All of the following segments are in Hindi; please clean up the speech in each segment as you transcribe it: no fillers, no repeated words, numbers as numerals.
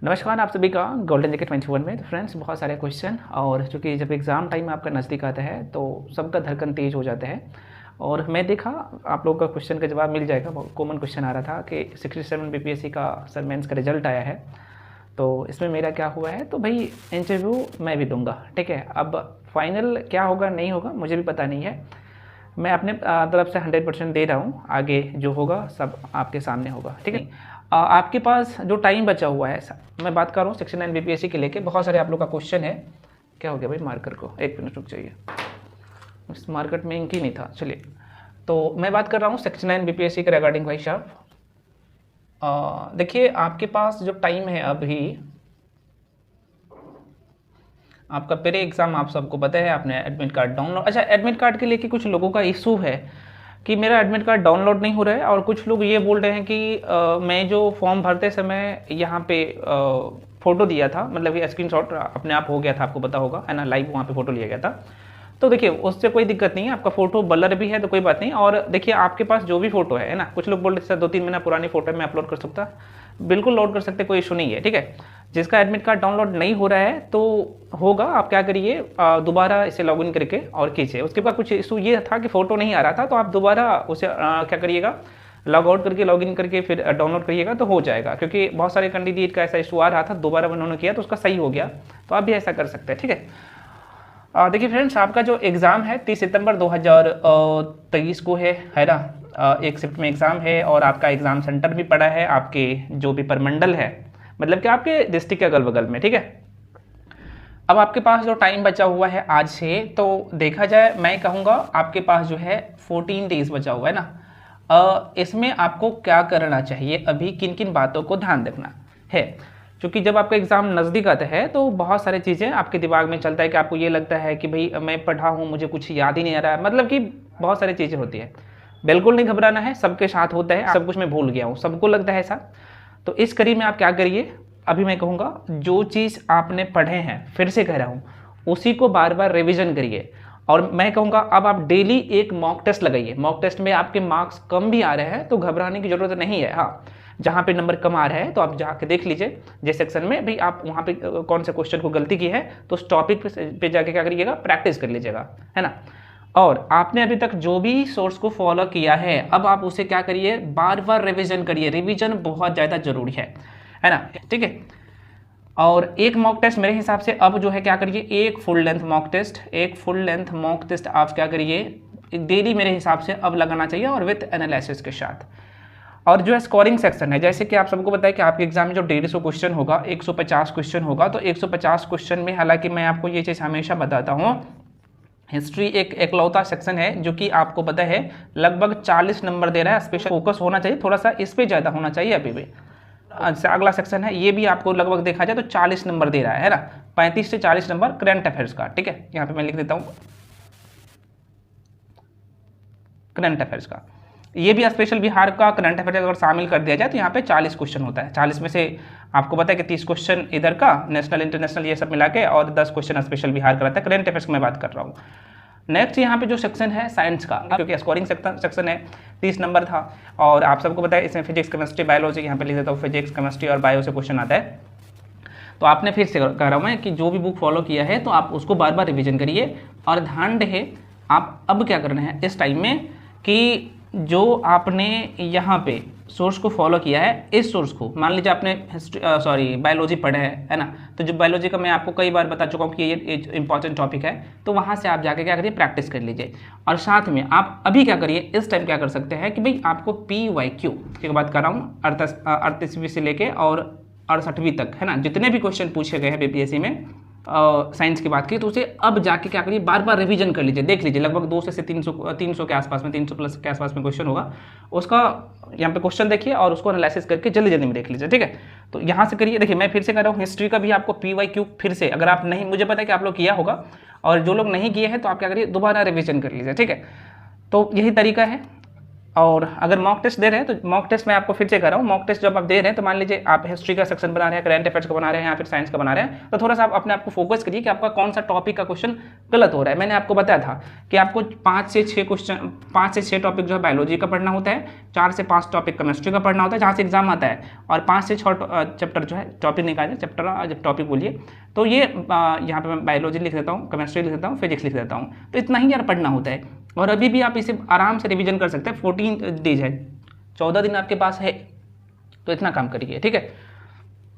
नमस्कार आप सभी का गोल्डन जैकेट 21 में। तो फ्रेंड्स, बहुत सारे क्वेश्चन, और चूँकि जब एग्ज़ाम टाइम आपका नज़दीक आता है तो सबका धड़कन तेज़ हो जाता है। और मैं देखा आप लोगों का क्वेश्चन का जवाब मिल जाएगा। बहुत कॉमन क्वेश्चन आ रहा था कि 67 बीपीएससी का सर मेंस का रिजल्ट आया है, तो इसमें मेरा क्या हुआ है। तो भाई इंटरव्यू मैं भी दूंगा, ठीक है। अब फाइनल क्या होगा नहीं होगा मुझे भी पता नहीं है। मैं अपने तरफ से 100% दे रहा हूँ, आगे जो होगा सब आपके सामने होगा, ठीक है। आपके पास जो टाइम बचा हुआ है, मैं बात कर रहा हूँ सेक्शन 9 बीपीएससी के लेके। बहुत सारे आप लोग का क्वेश्चन है। क्या हो गया भाई मार्कर को, एक मिनट रुक जाइए, इस मार्कर में इंक ही नहीं था। चलिए, तो मैं बात कर रहा हूँ सेक्शन 9 बीपीएससी के रिगार्डिंग भाई साहब। देखिए आपके पास जो टाइम है अभी, आपका प्री एग्ज़ाम आप सबको पता है, आपने एडमिट कार्ड डाउनलोड। अच्छा, एडमिट कार्ड के लिए कि कुछ लोगों का इशू है कि मेरा एडमिट कार्ड डाउनलोड नहीं हो रहा है, और कुछ लोग ये बोल रहे हैं कि मैं जो फॉर्म भरते समय यहाँ पे फ़ोटो दिया था, मतलब कि स्क्रीनशॉट अपने आप हो गया था, आपको पता होगा है ना, लाइव वहाँ पे फ़ोटो लिया गया था। तो देखिए उससे कोई दिक्कत नहीं है, आपका फ़ोटो ब्लर भी है तो कोई बात नहीं। और देखिए आपके पास जो भी फ़ोटो है ना, कुछ लोग बोल रहे थे सर 2-3 महीना पुरानी फ़ोटो मैं अपलोड कर सकता, बिल्कुल लोड कर सकते, कोई इशू नहीं है, ठीक है। जिसका एडमिट कार्ड डाउनलोड नहीं हो रहा है तो होगा, आप क्या करिए दोबारा इसे लॉगिन करके और कीजिए। उसके बाद कुछ इशू ये था कि फ़ोटो नहीं आ रहा था, तो आप दोबारा उसे क्या करिएगा, लॉग आउट करके लॉगिन करके फिर डाउनलोड करिएगा तो हो जाएगा। क्योंकि बहुत सारे कैंडिडेट का ऐसा इशू आ रहा था, दोबारा उन्होंने किया तो उसका सही हो गया, तो आप भी ऐसा कर सकते हैं, ठीक है। देखिए फ्रेंड्स, आपका जो एग्ज़ाम है 30 सितंबर 2023 को है ना। एक शिफ्ट में एग्ज़ाम है, और आपका एग्ज़ाम सेंटर भी पड़ा है आपके जो भी परमंडल है, मतलब कि आपके डिस्ट्रिक्ट के अगल बगल में, ठीक है। अब आपके पास जो टाइम बचा हुआ है आज से, तो देखा जाए मैं कहूँगा आपके पास जो है 14 डेज बचा हुआ है ना। इसमें आपको क्या करना चाहिए, अभी किन किन बातों को ध्यान रखना है। क्योंकि जब आपका एग्ज़ाम नज़दीक आता है तो बहुत सारी चीज़ें आपके दिमाग में चलता है कि आपको ये लगता है कि भाई मैं पढ़ा हूँ, मुझे कुछ याद ही नहीं आ रहा है, मतलब कि बहुत सारी चीज़ें होती है। बिल्कुल नहीं घबराना है, सबके साथ होता है, सब कुछ मैं भूल गया हूँ, सबको लगता है ऐसा। तो इस कड़ी में आप क्या करिए, अभी मैं कहूँगा जो चीज़ आपने पढ़े हैं, फिर से कह रहा हूँ, उसी को बार बार रिविज़न करिए। और मैं कहूँगा अब आप डेली एक मॉक टेस्ट लगाइए। मॉक टेस्ट में आपके मार्क्स कम भी आ रहे हैं तो घबराने की ज़रूरत नहीं है। हाँ, जहाँ पे नंबर कम आ रहा है तो आप जाके देख लीजिए, जिस सेक्शन में भी आप वहाँ पे कौन से क्वेश्चन को गलती की है, तो उस टॉपिक पे जाके क्या करिएगा, प्रैक्टिस कर लीजिएगा, है ना। और आपने अभी तक जो भी सोर्स को फॉलो किया है, अब आप उसे क्या करिए, बार बार रिविजन करिए। रिविजन बहुत ज़्यादा जरूरी है ना, ठीक है। और एक मॉक टेस्ट मेरे हिसाब से अब जो है क्या करिए, एक फुल लेंथ मॉक टेस्ट आप क्या करिए डेली, मेरे हिसाब से अब लगाना चाहिए, और विथ एनालिसिस के साथ। और जो है स्कोरिंग सेक्शन है, जैसे कि आप सबको पता है कि आपके एग्जाम में जो 150 क्वेश्चन होगा, 150 क्वेश्चन होगा, तो 150 क्वेश्चन में, हालांकि मैं आपको ये चीज़ हमेशा बताता हूँ, हिस्ट्री एक एकलौता सेक्शन है जो कि आपको पता है लगभग 40 नंबर दे रहा है। स्पेशल फोकस होना चाहिए थोड़ा सा, इस पे ज़्यादा होना चाहिए अभी भी। अगला सेक्शन है, ये भी आपको लगभग देखा जाए तो 40 नंबर दे रहा है ना, 35 से 40 नंबर करंट अफेयर्स का, ठीक है। यहाँ पे मैं लिख देता हूँ करंट अफेयर्स का। ये भी स्पेशल बिहार का करंट अफेयर अगर शामिल कर दिया जाए तो यहाँ पे 40 क्वेश्चन होता है। 40 में से आपको पता है कि 30 क्वेश्चन इधर का नेशनल इंटरनेशनल ये सब मिला के, और 10 क्वेश्चन स्पेशल बिहार का रहता है। करंट अफेयर्स की मैं बात कर रहा हूँ। नेक्स्ट यहाँ पे जो सेक्शन है साइंस का, क्योंकि स्कोरिंग सेक्शन है, 30 नंबर था, और आप सबको पता है इसमें फिजिक्स केमिस्ट्री बायोलॉजी, यहाँ पे लिख देता हूँ फिजिक्स केमिस्ट्री और बायो से क्वेश्चन आता है। तो आपने फिर से कह रहा हूँ मैं कि जो भी बुक फॉलो किया है तो आप उसको बार बार रिविजन करिए। और ध्यान रहे आप अब क्या करना है इस टाइम में, कि जो आपने यहाँ पे सोर्स को फॉलो किया है, इस सोर्स को मान लीजिए आपने हिस्ट्री बायोलॉजी पढ़े है ना, तो जो बायोलॉजी का मैं आपको कई बार बता चुका हूँ कि ये इंपॉर्टेंट टॉपिक है, तो वहाँ से आप जाके क्या करिए, प्रैक्टिस कर लीजिए। और साथ में आप अभी क्या करिए, इस टाइम क्या कर सकते हैं कि भाई आपको PYQ की बात कर रहा हूँ, 38वीं से लेके और 68वीं तक, है ना, जितने भी क्वेश्चन पूछे गए हैं बीपीएससी में साइंस की बात की, तो उसे अब जाके क्या करिए, बार बार रिवीजन कर लीजिए, देख लीजिए। लगभग 200 से 300 के आसपास में, 300 प्लस के आसपास में क्वेश्चन होगा, उसका यहाँ पे क्वेश्चन देखिए और उसको एनालिसिस करके जल्दी जल्दी में देख लीजिए, ठीक है। तो यहाँ से करिए। देखिए मैं फिर से कह रहा हूँ, हिस्ट्री का भी आपको PYQ फिर से, अगर आप नहीं, मुझे पता है कि आप लोग किया होगा, और जो लोग नहीं किए हैं तो आप क्या करिए, दोबारा रिविजन कर लीजिए, ठीक है। तो यही तरीका है। और अगर मॉक टेस्ट दे रहे हैं तो मॉक टेस्ट मैं आपको फिर से कर रहा हूँ, मॉक टेस्ट जब आप दे रहे हैं तो मान लीजिए आप हिस्ट्री का सेक्शन बना रहे हैं, करंट अफेयर्स का बना रहे हैं या फिर साइंस का बना रहे हैं, तो थोड़ा सा आप अपने आप को फोकस करिए कि आपका कौन सा टॉपिक का क्वेश्चन गलत हो रहा है। मैंने आपको बताया था कि आपको 5 से 6 टॉपिक जो है बायोलॉजी का पढ़ना होता है, 4 से 5 टॉपिक केमिस्ट्री का पढ़ना होता है जहाँ से एग्जाम आता है, और 5 से 6 चैप्टर जो है टॉपिक निकाले, चैप्टर जब टॉपिक बोलिए तो ये यहाँ पे मैं बायोलॉजी लिख देता हूँ, केमिस्ट्री लिख देता हूँ, फिजिक्स लिख देता हूँ, तो इतना ही यार पढ़ना होता है। और अभी भी आप इसे आराम से रिवीजन कर सकते हैं, 14 डेज है, 14 दिन आपके पास है, तो इतना काम करिए, ठीक है,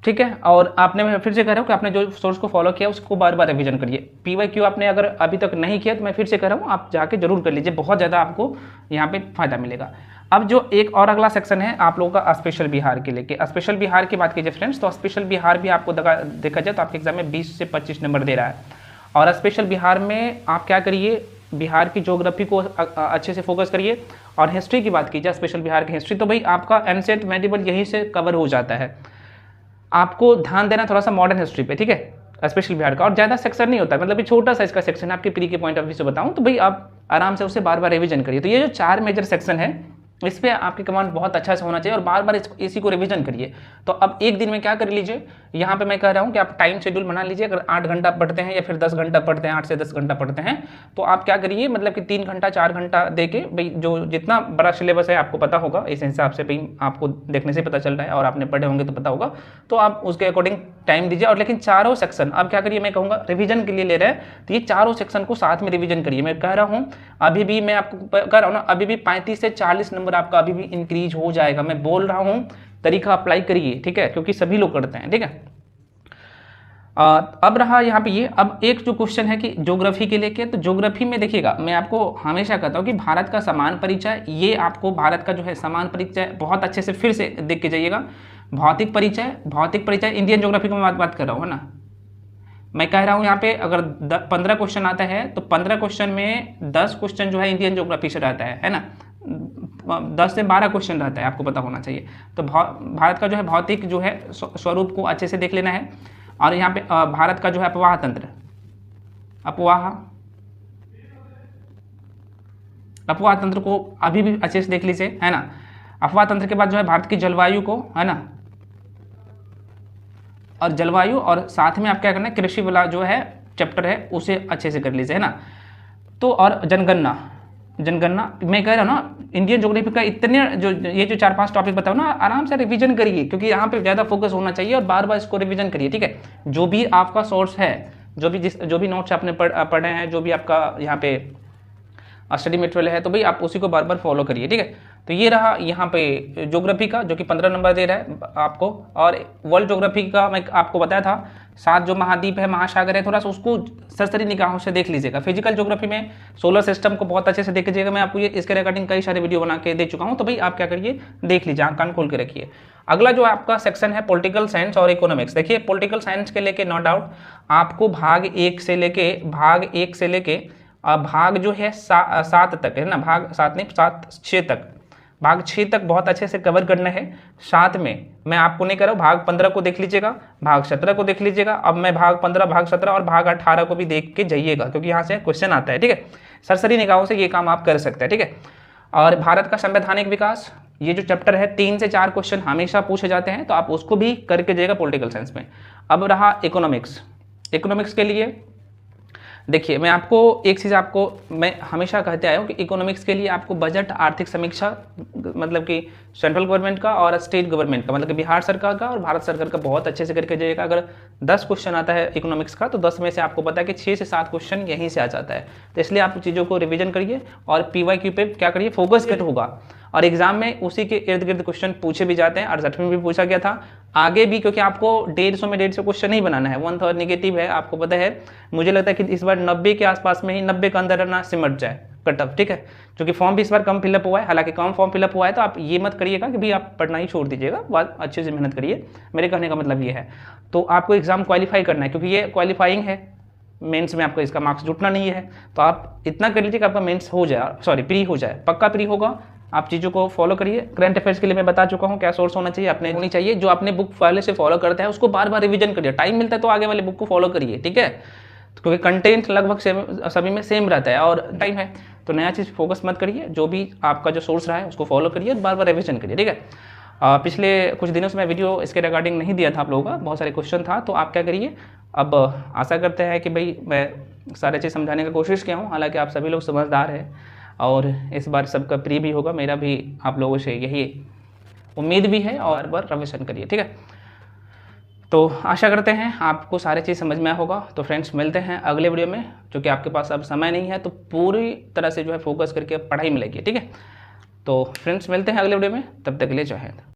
ठीक है। और आपने, मैं फिर से कह रहा हूँ कि आपने जो सोर्स को फॉलो किया उसको बार बार रिवीजन करिए। PYQ आपने अगर अभी तक नहीं किया तो मैं फिर से कह रहा हूँ आप जाके जरूर कर लीजिए, बहुत ज़्यादा आपको यहाँ पे फायदा मिलेगा। अब जो एक और अगला सेक्शन है आप लोगों का स्पेशल बिहार के लेके, स्पेशल बिहार की बात कीजिए फ्रेंड्स, तो स्पेशल बिहार भी आपको देखा जाए तो आपके एग्जाम में 20 से 25 नंबर दे रहा है। और स्पेशल बिहार में आप क्या करिए, बिहार की ज्योग्राफी को अच्छे से फोकस करिए। और हिस्ट्री की बात कीजिए, स्पेशल बिहार की हिस्ट्री, तो भाई आपका एंशिएंट मेडिवल यहीं से कवर हो जाता है। आपको ध्यान देना थोड़ा सा मॉडर्न हिस्ट्री पे, ठीक है, स्पेशल बिहार का, और ज़्यादा सेक्शन नहीं होता है, मतलब ये छोटा सा इसका सेक्शन है। आपके प्री के पॉइंट ऑफ व्यू से बताऊँ तो भाई आप आराम से उसे बार बार रिवीजन करिए। तो ये जो 4 मेजर सेक्शन है इस पर आपकी कमांड बहुत अच्छा से होना चाहिए और बार बार इसी को रिवीजन करिए। तो अब एक दिन में क्या कर लीजिए, यहाँ पे मैं कह रहा हूँ कि आप टाइम शेड्यूल बना लीजिए। अगर 8 घंटा पढ़ते हैं या फिर 10 घंटा पढ़ते हैं, 8 से 10 घंटा पढ़ते हैं, तो आप क्या करिए, मतलब कि 3 घंटा 4 घंटा दे के, भाई जो जितना बड़ा सिलेबस है आपको पता होगा, इस हिसाब से भाई आपको देखने से पता चल रहा है और आपने पढ़े होंगे तो पता होगा, तो आप उसके अकॉर्डिंग टाइम दीजिए। और लेकिन चारों सेक्शन अब क्या करिए, मैं कहूँगा रिवीजन के लिए ले रहे हैं तो ये चारों सेक्शन को साथ में रिवीजन करिए। मैं कह रहा हूँ अभी भी, मैं आपको कह रहा हूँ ना, अभी भी 35 से 40 नंबर आपका अभी भी इंक्रीज हो जाएगा। मैं बोल रहा हूँ तरीका अप्लाई करिए, ठीक है, क्योंकि सभी लोग करते हैं, ठीक है। अब रहा यहाँ पे ये, अब एक जो क्वेश्चन है कि ज्योग्राफी के लेके, तो ज्योग्राफी में देखिएगा, मैं आपको हमेशा कहता हूँ कि भारत का समान परिचय, ये आपको भारत का जो है समान परिचय बहुत अच्छे से फिर से देख के जाइएगा। भौतिक परिचय इंडियन ज्योग्राफी की मैं बात कर रहा हूँ, है ना। मैं कह रहा हूँ यहाँ पे अगर 15 क्वेश्चन आता है तो 15 क्वेश्चन में 10 क्वेश्चन जो है इंडियन ज्योग्राफी से रहता है ना, 10 से 12 क्वेश्चन रहता है, आपको पता होना चाहिए। तो भारत का जो है भौतिक जो है स्वरूप को अच्छे से देख लेना है। और यहाँ पे भारत का जो है अफवाह तंत्र, अफवाह तंत्र को अभी भी अच्छे से देख लीजिए, है ना। अफवाह तंत्र के बाद जो है भारत की जलवायु को, है ना, और जलवायु, और साथ में आप क्या करना है, कृषि वाला जो है चैप्टर है उसे अच्छे से कर लीजिए, है ना। तो और जनगणना, मैं कह रहा हूँ ना, इंडियन ज्योग्राफी का इतने ये जो 4-5 टॉपिक बताओ ना, आराम से रिवीजन करिए, क्योंकि यहाँ पे ज़्यादा फोकस होना चाहिए और बार बार इसको रिवीजन करिए, ठीक है। जो भी आपका सोर्स है, जो भी नोट्स आपने पढ़े हैं, जो भी आपका यहाँ पे स्टडी मटेरियल है, तो भाई आप उसी को बार बार फॉलो करिए, ठीक है। तो ये रहा यहाँ पे ज्योग्राफी का, जो कि 15 नंबर दे रहा है आपको। और वर्ल्ड ज्योग्राफी का मैं आपको बताया था, 7 जो महाद्वीप है, महासागर है, थोड़ा सा उसको सरसरी निगाहों से देख लीजिएगा। फिजिकल ज्योग्राफी में सोलर सिस्टम को बहुत अच्छे से देख लीजिएगा, मैं आपको ये इसके रिगार्डिंग कई सारे वीडियो बना के दे चुका हूँ, तो भाई आप क्या करिए, देख लीजिए, आँख कान खोल के रखिए। अगला जो आपका सेक्शन है पॉलिटिकल साइंस और इकोनॉमिक्स। देखिए पॉलिटिकल साइंस के लेके नो डाउट आपको भाग 1 से लेके भाग जो है 7 तक, है ना, भाग 7 नहीं 6 तक, भाग 6 तक बहुत अच्छे से कवर करना है। साथ में मैं आपको नहीं कर रहा हूँ, भाग 15 को देख लीजिएगा, भाग 17 को देख लीजिएगा। अब मैं भाग 15, भाग 17 और भाग 18 को भी देख के जाइएगा, क्योंकि यहाँ से क्वेश्चन आता है, ठीक है। सरसरी निगाहों से ये काम आप कर सकते हैं, ठीक है। और भारत का संवैधानिक विकास, ये जो चैप्टर है 3 से 4 क्वेश्चन हमेशा पूछे जाते हैं, तो आप उसको भी करके जाइएगा पॉलिटिकल साइंस में। अब रहा इकोनॉमिक्स के लिए, देखिए मैं आपको एक चीज़ आपको मैं हमेशा कहते आया हूँ कि इकोनॉमिक्स के लिए आपको बजट, आर्थिक समीक्षा, मतलब कि सेंट्रल गवर्नमेंट का और स्टेट गवर्नमेंट का, मतलब कि बिहार सरकार का और भारत सरकार का बहुत अच्छे से करके जाइएगा। अगर 10 क्वेश्चन आता है इकोनॉमिक्स का, तो 10 में से आपको पता है कि 6 से 7 क्वेश्चन यहीं से आ जाता है। तो इसलिए आप चीज़ों को रिविजन करिए और PYQ पे क्या करिए, फोकस कट होगा। और एग्जाम में उसी के इर्द गिर्द क्वेश्चन पूछे भी जाते हैं, 68 में भी पूछा गया था, आगे भी, क्योंकि आपको 150 में 150 क्वेश्चन नहीं बनाना है, 1/3 नेगेटिव है, आपको पता है। मुझे लगता है कि इस बार 90 के आसपास में ही, 90 के अंदर ना सिमट जाए कट ऑफ, ठीक है। क्योंकि फॉर्म भी इस बार कम फिलअप हुआ है, हालांकि कम फॉर्म फिलअप हुआ है, तो आप ये मत करिएगा कि भाई आप पढ़ना ही छोड़ दीजिएगा, बात अच्छे से मेहनत करिए, मेरे कहने का मतलब ये है। तो आपको एग्जाम क्वालिफाई करना है, क्योंकि ये क्वालिफाइंग है, मेंस में आपका इसका मार्क्स जुटना नहीं है। तो आप इतना कर लीजिए कि आपका मेंस हो जाए, सॉरी प्री हो जाए, पक्का प्री होगा। आप चीज़ों को फॉलो करिए। करंट अफेयर्स के लिए मैं बता चुका हूँ क्या सोर्स होना चाहिए, अपने होनी चाहिए। जो आपने बुक पहले से फॉलो करता है उसको बार बार रिवीजन करिए, टाइम मिलता है तो आगे वाले बुक को फॉलो करिए, ठीक है। क्योंकि कंटेंट लगभग सेम सभी में सेम रहता है और टाइम है, तो नया चीज़ फोकस मत करिए, जो भी आपका जो सोर्स रहा है उसको फॉलो करिए, बार बार रिविजन करिए, ठीक है। पिछले कुछ दिनों से मैं वीडियो इसके रिगार्डिंग नहीं दिया था आप लोगों का, बहुत सारे क्वेश्चन था, तो आप क्या करिए, अब आशा करते हैं कि भाई मैं सारे चीज़ समझाने की कोशिश किया हूँ, हालांकि आप सभी लोग समझदार हैं और इस बार सबका प्री भी होगा, मेरा भी आप लोगों से यही उम्मीद भी है, और बार रिविजन करिए, ठीक है। तो आशा करते हैं आपको सारी चीज़ समझ में आया होगा। तो फ्रेंड्स मिलते हैं अगले वीडियो में, जो कि आपके पास अब समय नहीं है तो पूरी तरह से जो है फोकस करके पढ़ाई में लगिए, ठीक है। तो फ्रेंड्स मिलते हैं अगले वीडियो में, तब तक के लिए जय हिंद।